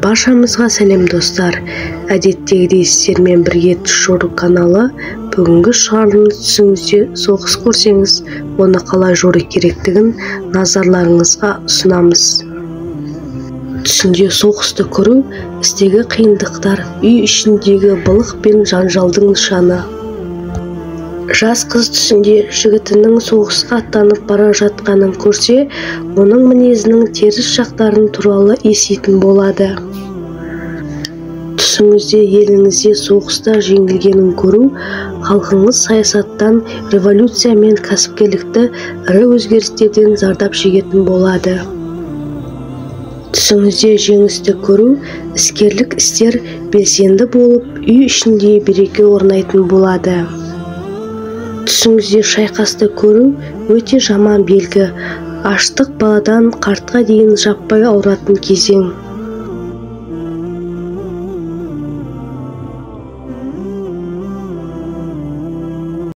Баршамызға сәлем достар. Әдеттегідей сіздермен бірге түс жору каналы. Бүгінгі шығарылым түсіңізде соғыс көрсеңіз, оны қалай жору керектігін назарларыңызға ұсынамыз. Түсінде соғысты көру, істегі қиындықтар, үй ішіндегі былық пен жанжалдың нышаны. Жас қыз түсінде жігітінің соғысқа аттанып бара жатқанын көрсе, оның мінезінің теріс жақтарын туралы еститін болады. Түсіңізде еліңізде соғыста жеңілгенін көру, халқыңыз саясаттан, революция мен кәсіпкерлікті ірі өзгерістерден зардап шегетін болады. Түсіңізде жеңісті көру, іскерлік істер белсенді болып, үй ішінде береке орнайтын болады. Түсіңізде шайқасты көру өте жаман белгі, аштық баладан қартқа дейін жаппай ауыратын кезең.